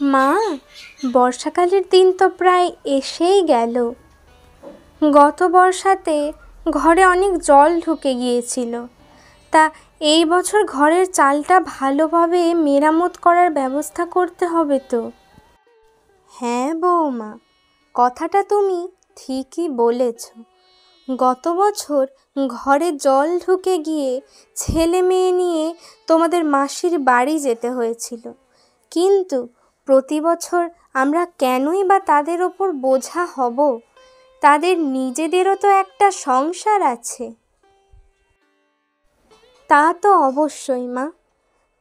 মা, বর্ষাকালের দিন তো প্রায় এসেই গেল। গত বর্ষাতে ঘরে অনেক জল ঢুকে গিয়েছিল। তা এই বছর ঘরের চালটা ভালোভাবে মেরামত করার ব্যবস্থা করতে হবে তো। হ্যাঁ বৌমা, কথাটা তুমি ঠিকই বলেছ। গত বছর ঘরে জল ঢুকে গিয়ে ছেলে মেয়ে নিয়ে তোমাদের মাসির বাড়ি যেতে হয়েছিল। কিন্তু প্রতি বছর আমরা কেনই বা তাদের ওপর বোঝা হব? তাদের নিজেদেরও তো একটা সংসার আছে। তা তো অবশ্যই মা।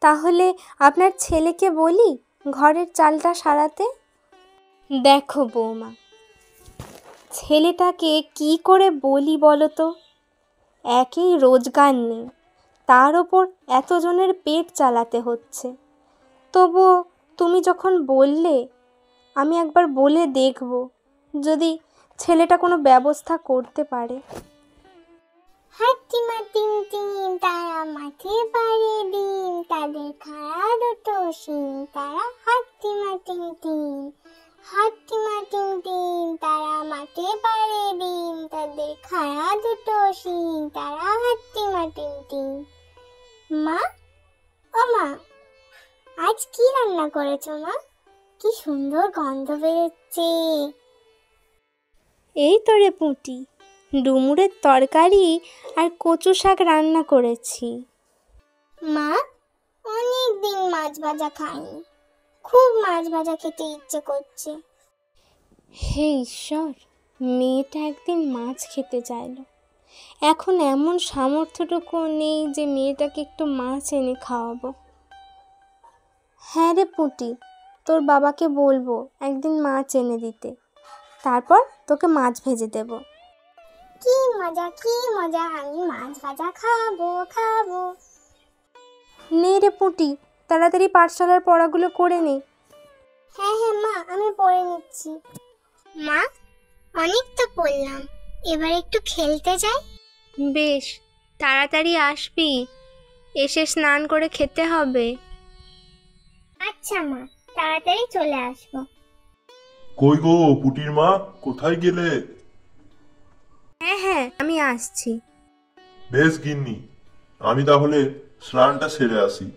তাহলে আপনার ছেলেকে বলি ঘরের চালটা সারাতে। দেখো বৌমা, ছেলেটাকে কি করে বলি বলো তো? একই রোজগার নেই, তার ওপর এতজনের পেট চালাতে হচ্ছে। তবুও তুমি যখন বললে, আমি একবার বলে দেখব যদি ছেলেটা কোনো ব্যবস্থা করতে পারে। হাতিমা টিম টিম তারা মাঠে পাড়ে ডিম, তাদের খাড়া দুটো শিং তারা হাতিমা টিম টিম। হাতিমা টিম টিম তারা মাঠে পাড়ে ডিম, তাদের খাড়া দুটো শিং তারা হাতিমা টিম টিম। মা, ও মা, আজ কি রান্না করেছো মা? কি সুন্দর গন্ধ বেরোচ্ছে। এই তো রে পুঁটি, ডুমুরের তরকারি আর কচু শাক রান্না করেছি। মা, অনেক দিন মাছ ভাজা খাইনি, খুব মাছ ভাজা খেতে ইচ্ছে করছে। হে ঈশ্বর, মেয়েটা একদিন মাছ খেতে চাইল। এখন এমন সামর্থ্যটুকু নেই যে মেয়েটাকে একটু মাছ এনে খাওয়াবো। হ্যাঁ রে পুঁটি, তোর বাবাকে বলবো একদিন মাছ এনে দিতে, তারপর তোকে মাছ ভেজে দেব। কি মজা কি মজা, আমি মাছ ভাজা খাবো খাবো। নে রে পুঁটি, তাড়াতাড়ি পাঠশালার পড়াগুলো করে নে। হ্যাঁ হ্যাঁ মা, আমি পড়ে নিচ্ছি। মা, অনেক তো পড়লাম, এবার একটু খেলতে যাই। বেশ, তাড়াতাড়ি আসবি, এসে স্নান করে খেতে হবে। আচ্ছা মা, তাড়াতাড়ি চলে আসবো। কই গো পুটির মা, কোথায় গেলে? হ্যাঁ হ্যাঁ, আমি আসছি। বেশ গিন্নি, আমি তাহলে স্নানটা সেরে আসি।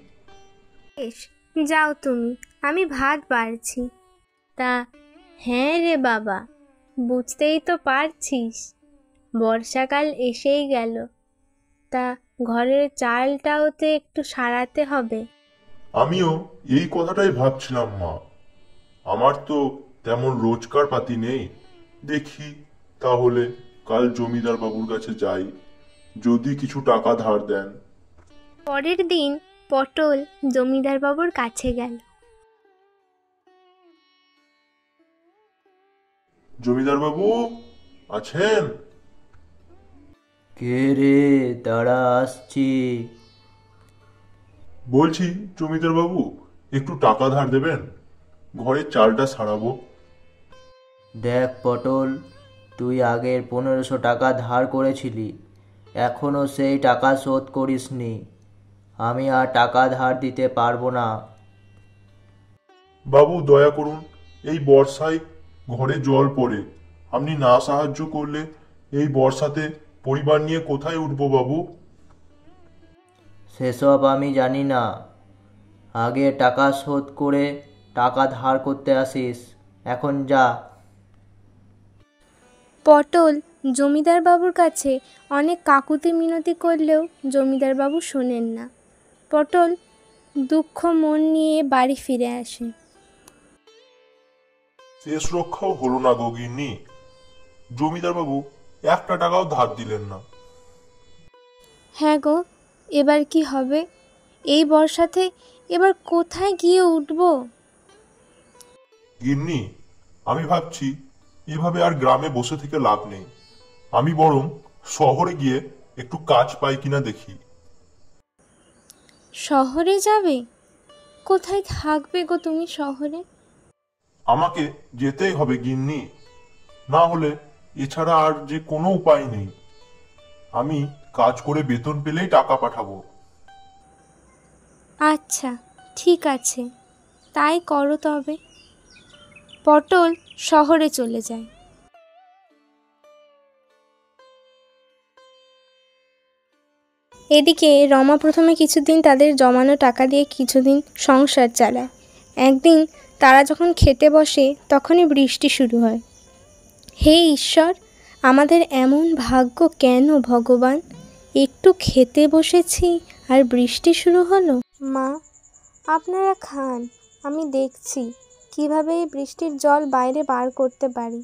বেশ, যাও তুমি, আমি ভাত বাড়ছি। তা হ্যাঁ রে বাবা, বুঝতেই তো পারছিস বর্ষাকাল এসেই গেল। তা ঘরের চালটাও তো একটু সারাতে হবে। আমিও এই কথাটাই ভাবছিলাম মা। আমার তো তেমন রোজগার পাতি নেই। দেখি তাহলে কাল জমিদার বাবুর কাছে যাই, যদি কিছু টাকা ধার দেন। পরের দিন পটল জমিদার বাবুর কাছে গেল। জমিদার বাবু আছেন? কে রে, দাঁড়া আসছি। বলছি জমিদার বাবু, একটু টাকা ধার দেবেন, ঘরের চালটা সারাবো। দেখ পটল, তুই আগের 1500 টাকা ধার করেছিলি, এখনো সেই টাকা শোধ করিসনি। আমি আর টাকা ধার দিতে পারবো না। বাবু দয়া করুন, এই বর্ষায় ঘরে জল পড়ে, আপনি না সাহায্য করলে এই বর্ষাতে পরিবার নিয়ে কোথায় উঠবো বাবু? সেসব আমি জানি না। আগে টাকা শোধ করে টাকা ধার করতে আসিস, এখন যা। পটল জমিদার বাবুর কাছে অনেক কাকুতি মিনতি করলেও জমিদার বাবু শোনেন না। পটল দুঃখ মন নিয়ে বাড়ি ফিরে আসে। শেষ রক্ষাও হলো না গো গিন্নি, জমিদার বাবু একটা টাকাও ধার দিলেন না। হ্যাঁ গো, এবার কি হবে? এই বর্ষাতে এবার কোথায় গিয়ে উঠবো? গিন্নি, আমি ভাবছি এভাবে আর গ্রামে বসে থেকে লাভ নেই। আমি বরং শহরে গিয়ে একটু কাজ পাই কিনা দেখি। শহরে যাবে? কোথায় থাকবে গো তুমি শহরে? আমাকে যেতেই হবে গিন্নি, না হলে এছাড়া আর যে কোনো উপায় নেই। আমি কাজ করে বেতন পেলেই টাকা পাঠাবো। আচ্ছা, ঠিক আছে, তাই করো তবে। পটল শহরে চলে যায়। এদিকে রমা প্রথমে কিছুদিন তাদের জমানো টাকা দিয়ে কিছুদিন সংসার চালায়। একদিন তারা যখন খেতে বসে তখনই বৃষ্টি শুরু হয়। হে ঈশ্বর, আমাদের এমন ভাগ্য কেন ভগবান? একটু খেতে বসেছি আর বৃষ্টি শুরু হলো। মা, আপনারা খান, আমি দেখছি কিভাবে এই বৃষ্টির জল বাইরে বার করতে পারি।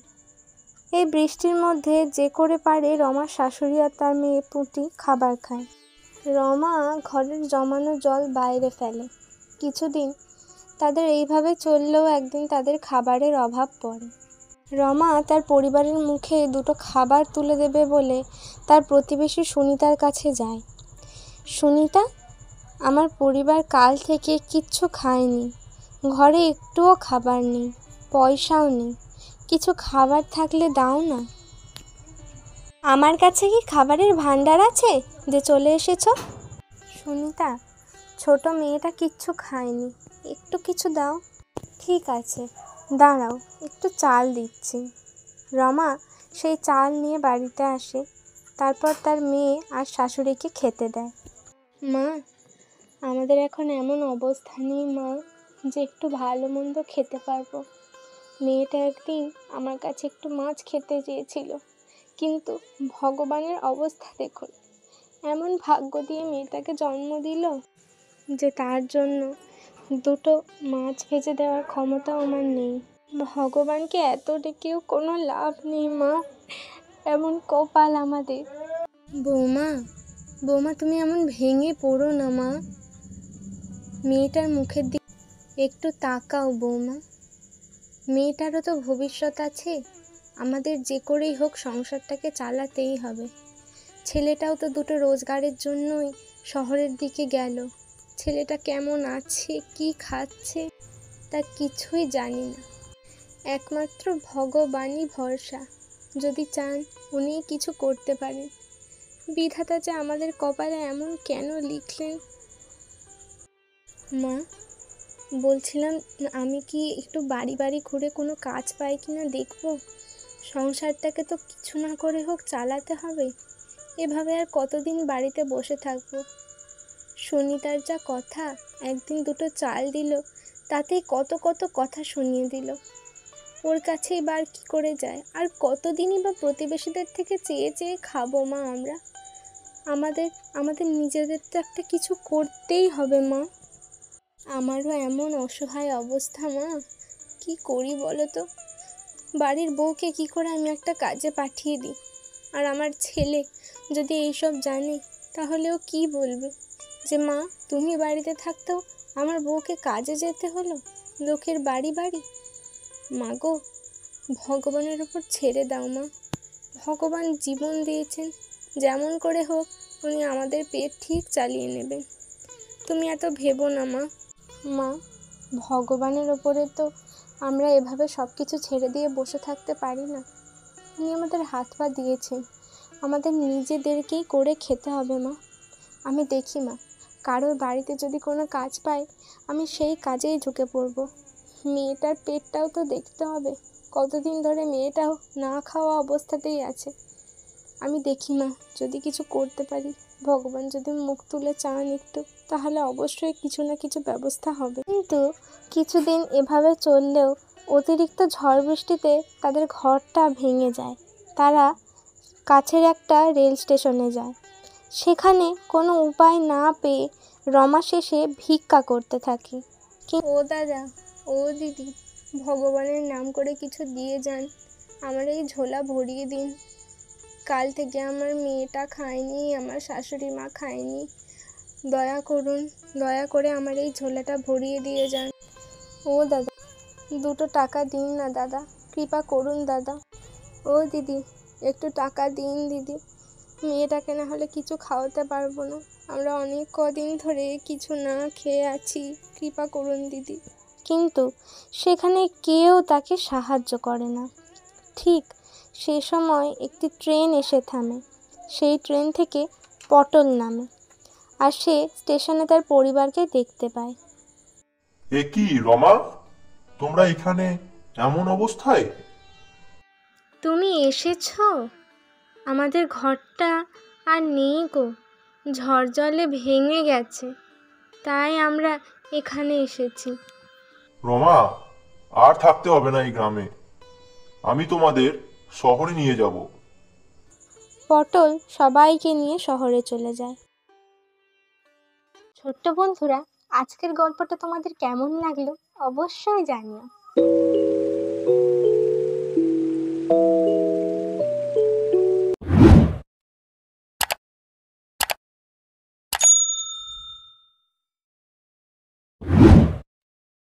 এই বৃষ্টির মধ্যে যে করে পারে রমার শাশুড়ি আর তার মেয়ে পুঁটি খাবার খায়। রমা ঘরের জমানো জল বাইরে ফেলে। কিছুদিন তাদের এইভাবে চললেও একদিন তাদের খাবারের অভাব পড়ে। রমা তার পরিবারের মুখে দুটো খাবার তুলে দেবে বলে তার প্রতিবেশী সুনিতার কাছে যায়। সুনিতা, আমার পরিবার কাল থেকে কিচ্ছু খায়নি, ঘরে একটুও খাবার নেই, পয়সাও নেই, কিছু খাবার থাকলে দাও না। আমার কাছে কি খাবারের ভাণ্ডার আছে যে চলে এসেছ? সুনিতা, ছোট মেয়েটা কিচ্ছু খায়নি, একটু কিছু দাও। ঠিক আছে, দাঁড়াও, একটু চাল দিচ্ছি। রমা সেই চাল নিয়ে বাড়িতে আসে, তারপর তার মেয়ে আর শাশুড়িকে খেতে দেয়। মা, আমাদের এখন এমন অবস্থা নেই মা যে একটু ভালো মন্দ খেতে পারবো। মেয়েটা একদিন আমার কাছে একটু মাছ খেতে চেয়েছিল, কিন্তু ভগবানের অবস্থা দেখুন, এমন ভাগ্য দিয়ে মেয়েটাকে জন্ম দিল যে তার জন্য দুটো মাছ ভেজে দেওয়ার ক্ষমতাও আমার নেই। ভগবানকে এত ডেকেও কোনো লাভ নেই মা, এমন কপাল আমাদের। বৌমা, বৌমা, তুমি এমন ভেঙে পড়ো না মা, মেয়েটার মুখের দিকে একটু তাকাও বৌমা। মেয়েটারও তো ভবিষ্যৎ আছে, আমাদের যে করেই হোক সংসারটাকে চালাতেই হবে। ছেলেটাও তো দুটো রোজগারের জন্যই শহরের দিকে গেল। ছেলেটা কেমন আছে, কি খাচ্ছে, তা কিছুই জানি না। একমাত্র ভগবানই ভরসা, যদি চান উনি কিছু করতে পারেন। বিধাতা যে আমাদের কপালে এমন কেন লিখলেন। মা, বলছিলাম আমি কি একটু বাড়ি বাড়ি ঘুরে কোনো কাজ পাই কিনা দেখবো। সংসারটাকে তো কিছু না করে হোক চালাতে হবে, এভাবে আর কতদিন বাড়িতে বসে থাকবো। সুনিতার যা কথা, একদিন দুটো চাল দিল, তাতেই কত কত কথা শুনিয়ে দিল। ওর কাছেই বার কি করে যায়, আর কতদিনই বা প্রতিবেশীদের থেকে চেয়ে চেয়ে খাবো মা আমরা। আমাদের নিজেদের তো একটা কিছু করতেই হবে মা। আমারও এমন অসহায় অবস্থা মা, কি করি বলো তো। বাড়ির বউকে কি করে আমি একটা কাজে পাঠিয়ে দিই, আর আমার ছেলে যদি এইসব জানে তাহলেও কি বলবে যে মা তুমি বাড়িতে থাকতেও আমার বউকে কাজে যেতে হলো, লোকের বাড়ি বাড়ি। মা গো, ভগবানের উপর ছেড়ে দাও মা। ভগবান জীবন দিয়েছেন, যেমন করে হোক উনি আমাদের পেট ঠিক চালিয়ে নেবেন। তুমি এত ভেবো না মা। মা, ভগবানের ওপরে তো আমরা এভাবে সব কিছু ছেড়ে দিয়ে বসে থাকতে পারি না। উনি আমাদের হাত পা দিয়েছেন, আমাদের নিজেদেরকেই করে খেতে হবে মা। আমি দেখি মা, কারোর বাড়িতে যদি কোনো কাজ পাই আমি সেই কাজেই ঢুকে পড়ব। মেয়েটার পেটটাও তো দেখতে হবে, কতদিন ধরে মেয়েটাও না খাওয়া অবস্থাতেই আছে। আমি দেখি মা, যদি কিছু করতে পারি, ভগবান যদি মুখ তুলে চান একটু, তাহলে অবশ্যই কিছু না কিছু ব্যবস্থা হবে। কিন্তু কিছুদিন এভাবে চললেও অতিরিক্ত ঝড় বৃষ্টিতে তাদের ঘরটা ভেঙে যায়। তারা কাছের একটা রেল স্টেশনে যায়। সেখানে কোনো উপায় না পেয়ে রমা শেষে ভিক্ষা করতে থাকে। ও দাদা, ও দিদি, ভগবানের নাম করে কিছু দিয়ে যান, আমার এই ঝোলা ভরিয়ে দিন। কাল থেকে আমার মেয়েটা খায়নি, আমার শাশুড়ি মা খায়নি, দয়া করুন, দয়া করে আমার এই ঝোলাটা ভরিয়ে দিয়ে যান। ও দাদা, দুটো টাকা দিন না দাদা, কৃপা করুন দাদা। ও দিদি, একটু টাকা দিন দিদি, মেয়েটাকে না হলে কিছু খাওয়াতে পারবো না, আমরা অনেক কদিন ধরে কিছু না খেয়ে আছি, কৃপা করুন দিদি। কিন্তু সেখানে কেউ তাকে সাহায্য করে না। ঠিক সে সময় একটি ট্রেন এসে থামে। সেই ট্রেন থেকে পটল নামে, আর সে স্টেশনে তার পরিবারকে দেখতে পায়। এ কি রমা, তোমরা এখানে এমন অবস্থায়? তুমি এসেছো? আমাদের ঘরটা আর নেই গো, ঝড় জলে ভেঙে গেছে, তাই আমরা এখানে এসেছি। রমা, আর থাকতে হবে না এই গ্রামে, আমি তোমাদের শহরে নিয়ে যাব। পটল সবাইকে নিয়ে শহরে চলে যায়। ছোট্ট বন্ধুরা, আজকের গল্পটা তোমাদের কেমন লাগলো অবশ্যই জানিও।